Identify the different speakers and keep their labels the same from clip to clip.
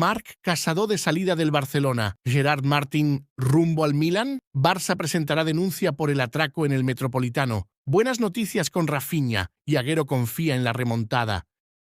Speaker 1: Marc Casadó de salida del Barcelona. Gerard Martín rumbo al Milan. Barça presentará denuncia por el atraco en el Metropolitano. Buenas noticias con Rafinha y Agüero confía en la remontada.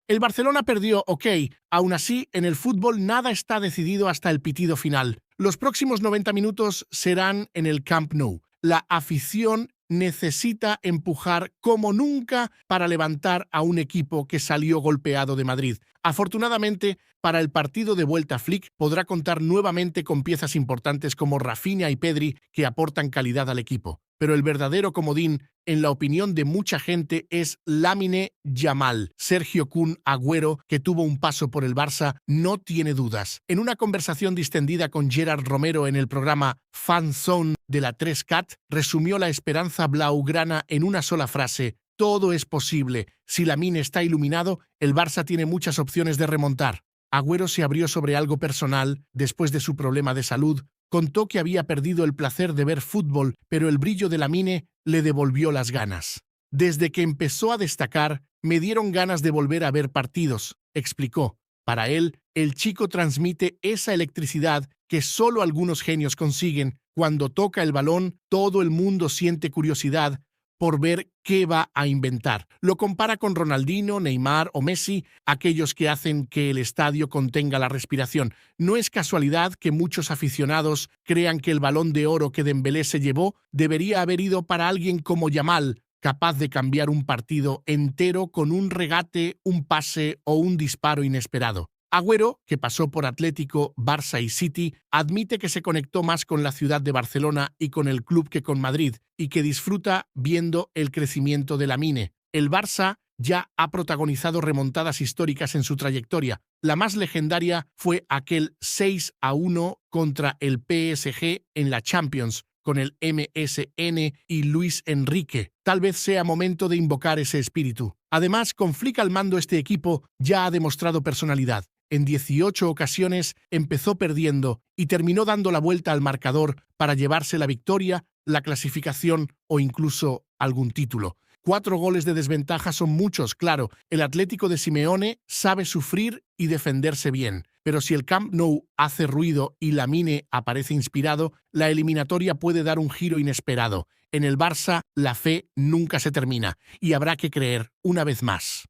Speaker 1: El Barcelona perdió, ok. Aún así, en el fútbol nada está decidido hasta el pitido final. Los próximos 90 minutos serán en el Camp Nou. La afición necesita empujar como nunca para levantar a un equipo que salió golpeado de Madrid. Afortunadamente, para el partido de vuelta, Flick podrá contar nuevamente con piezas importantes como Rafinha y Pedri que aportan calidad al equipo. Pero el verdadero comodín, en la opinión de mucha gente, es Lamine Yamal. Sergio Kun Agüero, que tuvo un paso por el Barça, no tiene dudas. En una conversación distendida con Gerard Romero en el programa Fan Zone de la 3Cat, resumió la esperanza blaugrana en una sola frase: todo es posible. Si Lamine está iluminado, el Barça tiene muchas opciones de remontar. Agüero se abrió sobre algo personal después de su problema de salud. Contó que había perdido el placer de ver fútbol, pero el brillo de Lamine le devolvió las ganas. Desde que empezó a destacar, me dieron ganas de volver a ver partidos, explicó. Para él, el chico transmite esa electricidad que solo algunos genios consiguen. Cuando toca el balón, todo el mundo siente curiosidad por ver qué va a inventar. Lo compara con Ronaldinho, Neymar o Messi, aquellos que hacen que el estadio contenga la respiración. No es casualidad que muchos aficionados crean que el Balón de Oro que Dembélé se llevó debería haber ido para alguien como Yamal, capaz de cambiar un partido entero con un regate, un pase o un disparo inesperado. Agüero, que pasó por Atlético, Barça y City, admite que se conectó más con la ciudad de Barcelona y con el club que con Madrid, y que disfruta viendo el crecimiento de Lamine. El Barça ya ha protagonizado remontadas históricas en su trayectoria. La más legendaria fue aquel 6-1 contra el PSG en la Champions, con el MSN y Luis Enrique. Tal vez sea momento de invocar ese espíritu. Además, con Flick al mando, este equipo ya ha demostrado personalidad. En 18 ocasiones empezó perdiendo y terminó dando la vuelta al marcador para llevarse la victoria, la clasificación o incluso algún título. 4 goles de desventaja son muchos, claro. El Atlético de Simeone sabe sufrir y defenderse bien. Pero si el Camp Nou hace ruido y Lamine aparece inspirado, la eliminatoria puede dar un giro inesperado. En el Barça, la fe nunca se termina y habrá que creer una vez más.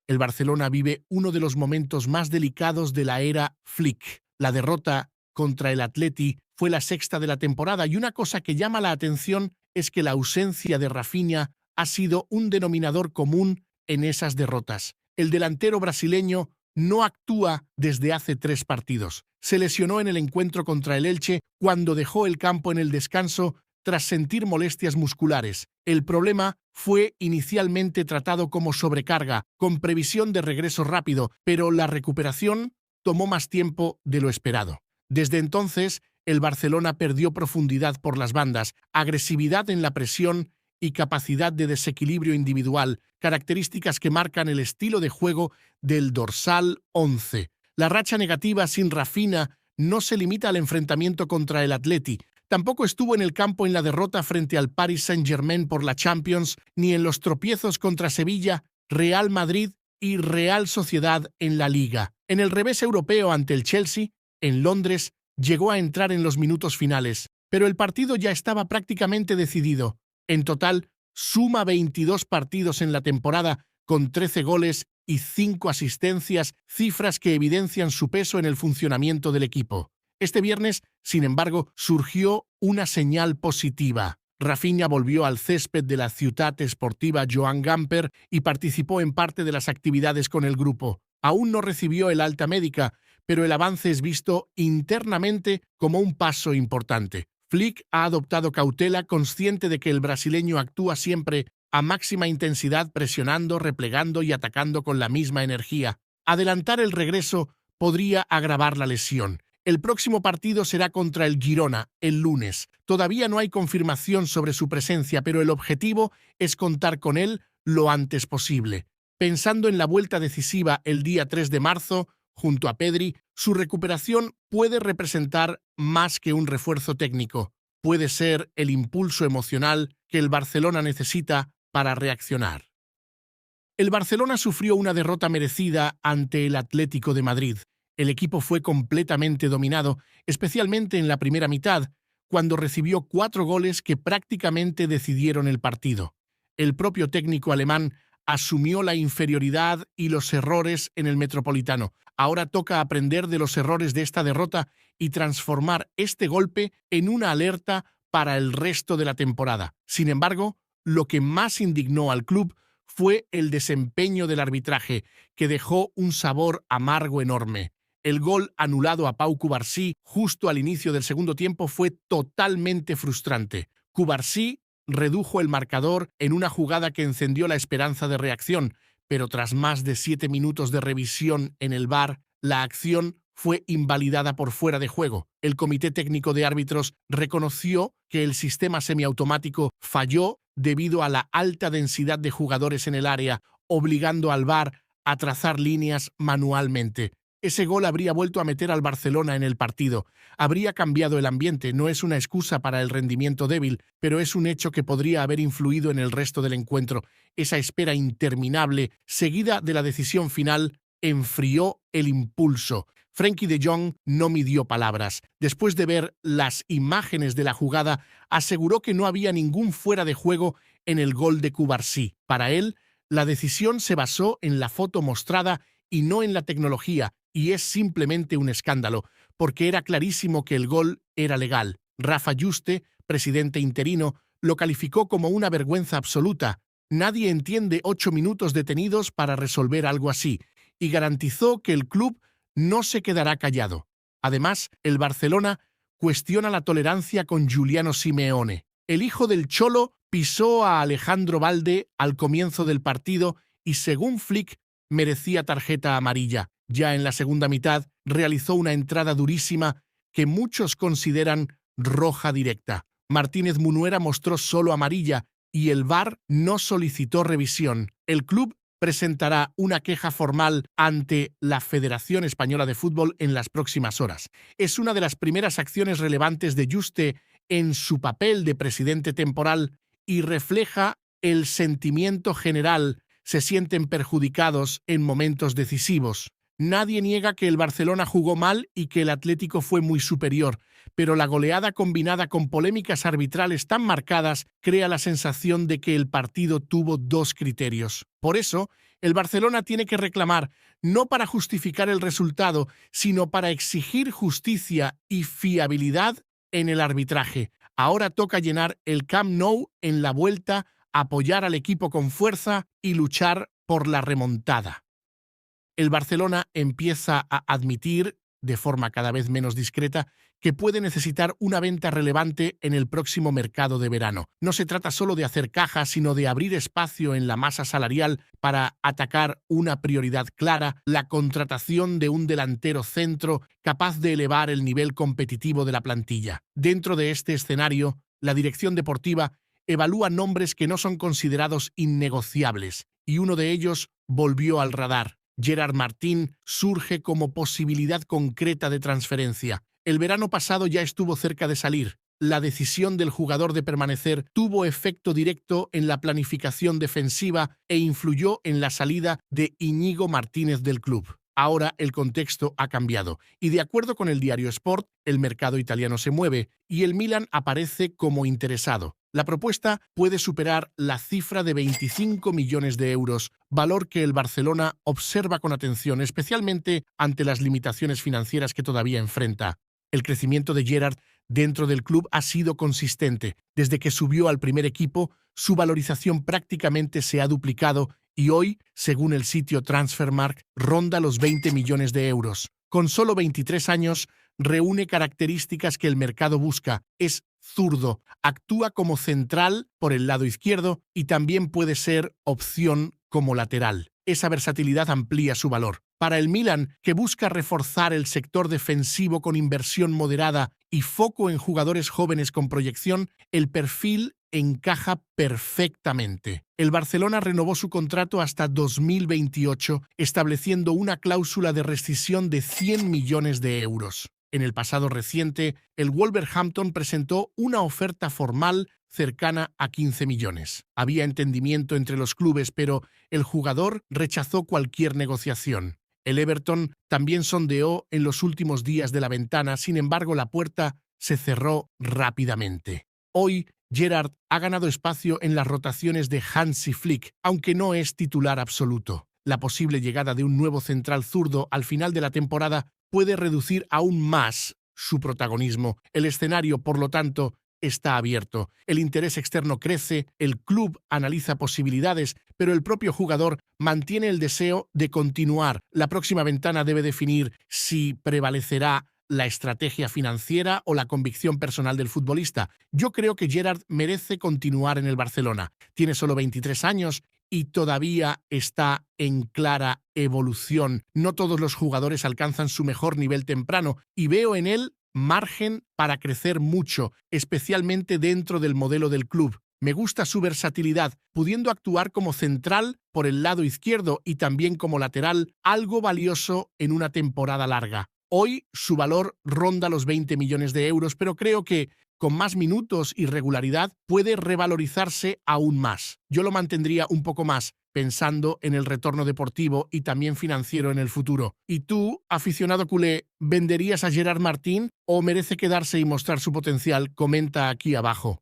Speaker 1: El Barcelona vive uno de los momentos más delicados de la era Flick. La derrota contra el Atleti fue la 6ª de la temporada y una cosa que llama la atención es que la ausencia de Rafinha ha sido un denominador común en esas derrotas. El delantero brasileño no actúa desde hace 3 partidos. Se lesionó en el encuentro contra el Elche cuando dejó el campo en el descanso tras sentir molestias musculares. El problema fue inicialmente tratado como sobrecarga, con previsión de regreso rápido, pero la recuperación tomó más tiempo de lo esperado. Desde entonces, el Barcelona perdió profundidad por las bandas, agresividad en la presión y capacidad de desequilibrio individual, características que marcan el estilo de juego del dorsal 11. La racha negativa sin Rafinha no se limita al enfrentamiento contra el Atleti. Tampoco estuvo en el campo en la derrota frente al Paris Saint-Germain por la Champions, ni en los tropiezos contra Sevilla, Real Madrid y Real Sociedad en la Liga. En el revés europeo ante el Chelsea, en Londres, llegó a entrar en los minutos finales, pero el partido ya estaba prácticamente decidido. En total, suma 22 partidos en la temporada, con 13 goles y 5 asistencias, cifras que evidencian su peso en el funcionamiento del equipo. Este viernes, sin embargo, surgió una señal positiva. Rafinha volvió al césped de la Ciutat Esportiva Joan Gamper y participó en parte de las actividades con el grupo. Aún no recibió el alta médica, pero el avance es visto internamente como un paso importante. Flick ha adoptado cautela, consciente de que el brasileño actúa siempre a máxima intensidad, presionando, replegando y atacando con la misma energía. Adelantar el regreso podría agravar la lesión. El próximo partido será contra el Girona, el lunes. Todavía no hay confirmación sobre su presencia, pero el objetivo es contar con él lo antes posible. Pensando en la vuelta decisiva el día 3 de marzo, junto a Pedri, su recuperación puede representar más que un refuerzo técnico. Puede ser el impulso emocional que el Barcelona necesita para reaccionar. El Barcelona sufrió una derrota merecida ante el Atlético de Madrid. El equipo fue completamente dominado, especialmente en la primera mitad, cuando recibió 4 goles que prácticamente decidieron el partido. El propio técnico alemán asumió la inferioridad y los errores en el Metropolitano. Ahora toca aprender de los errores de esta derrota y transformar este golpe en una alerta para el resto de la temporada. Sin embargo, lo que más indignó al club fue el desempeño del arbitraje, que dejó un sabor amargo enorme. El gol anulado a Pau Cubarsí justo al inicio del segundo tiempo fue totalmente frustrante. Cubarsí redujo el marcador en una jugada que encendió la esperanza de reacción, pero tras más de 7 minutos de revisión en el VAR, la acción fue invalidada por fuera de juego. El Comité Técnico de Árbitros reconoció que el sistema semiautomático falló debido a la alta densidad de jugadores en el área, obligando al VAR a trazar líneas manualmente. Ese gol habría vuelto a meter al Barcelona en el partido. Habría cambiado el ambiente. No es una excusa para el rendimiento débil, pero es un hecho que podría haber influido en el resto del encuentro. Esa espera interminable, seguida de la decisión final, enfrió el impulso. Frenkie de Jong no midió palabras. Después de ver las imágenes de la jugada, aseguró que no había ningún fuera de juego en el gol de Cubarsí. Para él, la decisión se basó en la foto mostrada y no en la tecnología, y es simplemente un escándalo, porque era clarísimo que el gol era legal. Rafa Juste, presidente interino, lo calificó como una vergüenza absoluta. Nadie entiende 8 minutos detenidos para resolver algo así, y garantizó que el club no se quedará callado. Además, el Barcelona cuestiona la tolerancia con Giuliano Simeone. El hijo del Cholo pisó a Alejandro Balde al comienzo del partido y, según Flick, merecía tarjeta amarilla. Ya en la segunda mitad realizó una entrada durísima que muchos consideran roja directa. Martínez Munuera mostró solo amarilla y el VAR no solicitó revisión. El club presentará una queja formal ante la Federación Española de Fútbol en las próximas horas. Es una de las primeras acciones relevantes de Juste en su papel de presidente temporal y refleja el sentimiento general. Se sienten perjudicados en momentos decisivos. Nadie niega que el Barcelona jugó mal y que el Atlético fue muy superior, pero la goleada combinada con polémicas arbitrales tan marcadas crea la sensación de que el partido tuvo 2 criterios. Por eso, el Barcelona tiene que reclamar, no para justificar el resultado, sino para exigir justicia y fiabilidad en el arbitraje. Ahora toca llenar el Camp Nou en la vuelta, apoyar al equipo con fuerza y luchar por la remontada. El Barcelona empieza a admitir, de forma cada vez menos discreta, que puede necesitar una venta relevante en el próximo mercado de verano. No se trata solo de hacer caja, sino de abrir espacio en la masa salarial para atacar una prioridad clara, la contratación de un delantero centro capaz de elevar el nivel competitivo de la plantilla. Dentro de este escenario, la dirección deportiva evalúa nombres que no son considerados innegociables, y uno de ellos volvió al radar. Gerard Martín surge como posibilidad concreta de transferencia. El verano pasado ya estuvo cerca de salir. La decisión del jugador de permanecer tuvo efecto directo en la planificación defensiva e influyó en la salida de Íñigo Martínez del club. Ahora el contexto ha cambiado y, de acuerdo con el diario Sport, el mercado italiano se mueve y el Milan aparece como interesado. La propuesta puede superar la cifra de 25 millones de euros, valor que el Barcelona observa con atención, especialmente ante las limitaciones financieras que todavía enfrenta. El crecimiento de Gerard dentro del club ha sido consistente. Desde que subió al primer equipo, su valorización prácticamente se ha duplicado y hoy, según el sitio Transfermarkt, ronda los 20 millones de euros. Con solo 23 años, reúne características que el mercado busca. Es zurdo, actúa como central por el lado izquierdo y también puede ser opción como lateral. Esa versatilidad amplía su valor. Para el Milan, que busca reforzar el sector defensivo con inversión moderada y foco en jugadores jóvenes con proyección, el perfil encaja perfectamente. El Barcelona renovó su contrato hasta 2028, estableciendo una cláusula de rescisión de 100 millones de euros. En el pasado reciente, el Wolverhampton presentó una oferta formal cercana a 15 millones. Había entendimiento entre los clubes, pero el jugador rechazó cualquier negociación. El Everton también sondeó en los últimos días de la ventana, sin embargo la puerta se cerró rápidamente. Hoy, Gerrard ha ganado espacio en las rotaciones de Hansi Flick, aunque no es titular absoluto. La posible llegada de un nuevo central zurdo al final de la temporada puede reducir aún más su protagonismo. El escenario, por lo tanto, está abierto. El interés externo crece, el club analiza posibilidades, pero el propio jugador mantiene el deseo de continuar. La próxima ventana debe definir si prevalecerá la estrategia financiera o la convicción personal del futbolista. Yo creo que Gerrard merece continuar en el Barcelona. Tiene solo 23 años y todavía está en clara evolución. No todos los jugadores alcanzan su mejor nivel temprano y veo en él margen para crecer mucho, especialmente dentro del modelo del club. Me gusta su versatilidad, pudiendo actuar como central por el lado izquierdo y también como lateral, algo valioso en una temporada larga. Hoy su valor ronda los 20 millones de euros, pero creo que con más minutos y regularidad puede revalorizarse aún más. Yo lo mantendría un poco más, pensando en el retorno deportivo y también financiero en el futuro. ¿Y tú, aficionado culé, venderías a Gerard Martín o merece quedarse y mostrar su potencial? Comenta aquí abajo.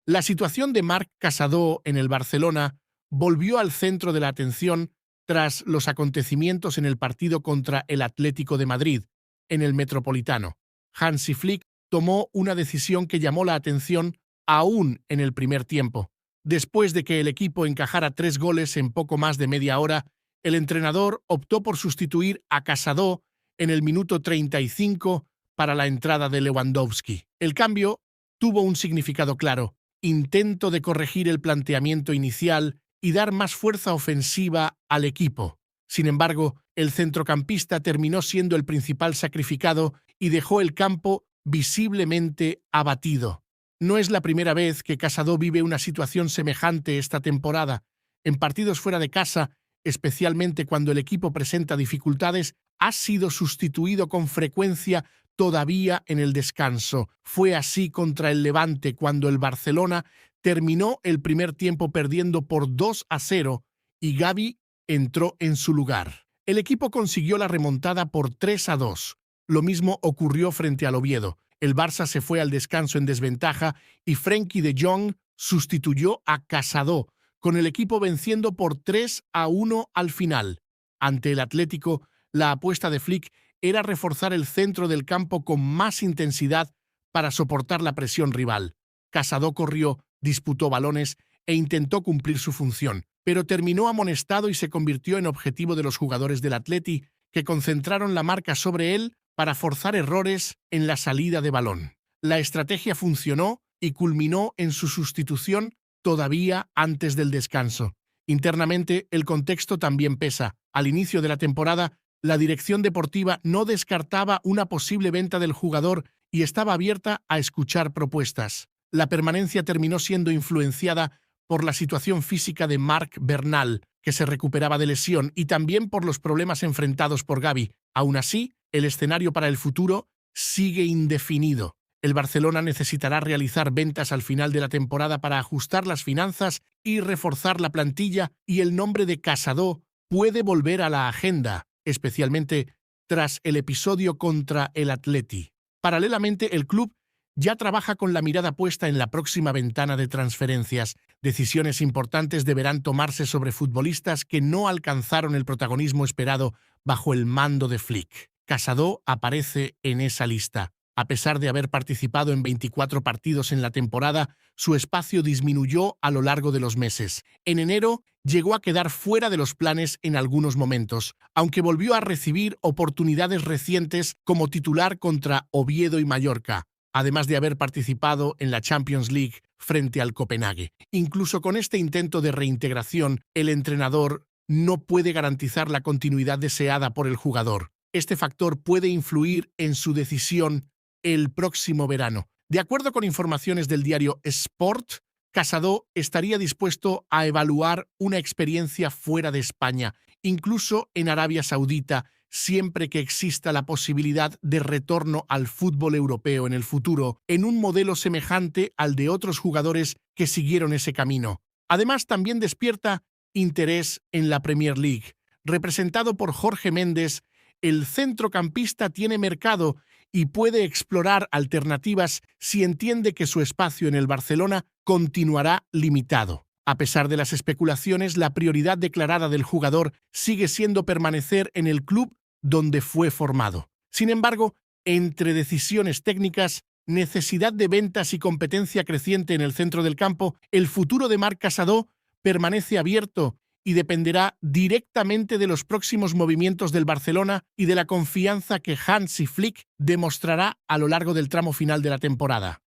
Speaker 1: La situación de Marc Casado en el Barcelona volvió al centro de la atención tras los acontecimientos en el partido contra el Atlético de Madrid, en el Metropolitano. Hansi Flick tomó una decisión que llamó la atención aún en el primer tiempo. Después de que el equipo encajara 3 goles en poco más de media hora, el entrenador optó por sustituir a Casado en el minuto 35 para la entrada de Lewandowski. El cambio tuvo un significado claro: intento de corregir el planteamiento inicial y dar más fuerza ofensiva al equipo. Sin embargo, el centrocampista terminó siendo el principal sacrificado y dejó el campo visiblemente abatido. No es la primera vez que Casado vive una situación semejante esta temporada. En partidos fuera de casa, especialmente cuando el equipo presenta dificultades, ha sido sustituido con frecuencia todavía en el descanso. Fue así contra el Levante, cuando el Barcelona terminó el primer tiempo perdiendo por 2-0 y Gavi entró en su lugar. El equipo consiguió la remontada por 3-2. Lo mismo ocurrió frente al Oviedo. El Barça se fue al descanso en desventaja y Frenkie de Jong sustituyó a Casado, con el equipo venciendo por 3-1 al final. Ante el Atlético, la apuesta de Flick era reforzar el centro del campo con más intensidad para soportar la presión rival. Casado corrió, disputó balones e intentó cumplir su función, pero terminó amonestado y se convirtió en objetivo de los jugadores del Atleti, que concentraron la marca sobre él para forzar errores en la salida de balón. La estrategia funcionó y culminó en su sustitución todavía antes del descanso. Internamente, el contexto también pesa. Al inicio de la temporada, la dirección deportiva no descartaba una posible venta del jugador y estaba abierta a escuchar propuestas. La permanencia terminó siendo influenciada por la situación física de Marc Bernal, que se recuperaba de lesión, y también por los problemas enfrentados por Gavi. Aún así, el escenario para el futuro sigue indefinido. El Barcelona necesitará realizar ventas al final de la temporada para ajustar las finanzas y reforzar la plantilla, y el nombre de Casado puede volver a la agenda, especialmente tras el episodio contra el Atleti. Paralelamente, el club ya trabaja con la mirada puesta en la próxima ventana de transferencias. Decisiones importantes deberán tomarse sobre futbolistas que no alcanzaron el protagonismo esperado bajo el mando de Flick. Casado aparece en esa lista. A pesar de haber participado en 24 partidos en la temporada, su espacio disminuyó a lo largo de los meses. En enero llegó a quedar fuera de los planes en algunos momentos, aunque volvió a recibir oportunidades recientes como titular contra Oviedo y Mallorca, además de haber participado en la Champions League frente al Copenhague. Incluso con este intento de reintegración, el entrenador no puede garantizar la continuidad deseada por el jugador. Este factor puede influir en su decisión el próximo verano. De acuerdo con informaciones del diario Sport, Casado estaría dispuesto a evaluar una experiencia fuera de España, incluso en Arabia Saudita, siempre que exista la posibilidad de retorno al fútbol europeo en el futuro, en un modelo semejante al de otros jugadores que siguieron ese camino. Además, también despierta interés en la Premier League. Representado por Jorge Méndez, el centrocampista tiene mercado y puede explorar alternativas si entiende que su espacio en el Barcelona continuará limitado. A pesar de las especulaciones, la prioridad declarada del jugador sigue siendo permanecer en el club donde fue formado. Sin embargo, entre decisiones técnicas, necesidad de ventas y competencia creciente en el centro del campo, el futuro de Marc Casado permanece abierto y dependerá directamente de los próximos movimientos del Barcelona y de la confianza que Hansi Flick demostrará a lo largo del tramo final de la temporada.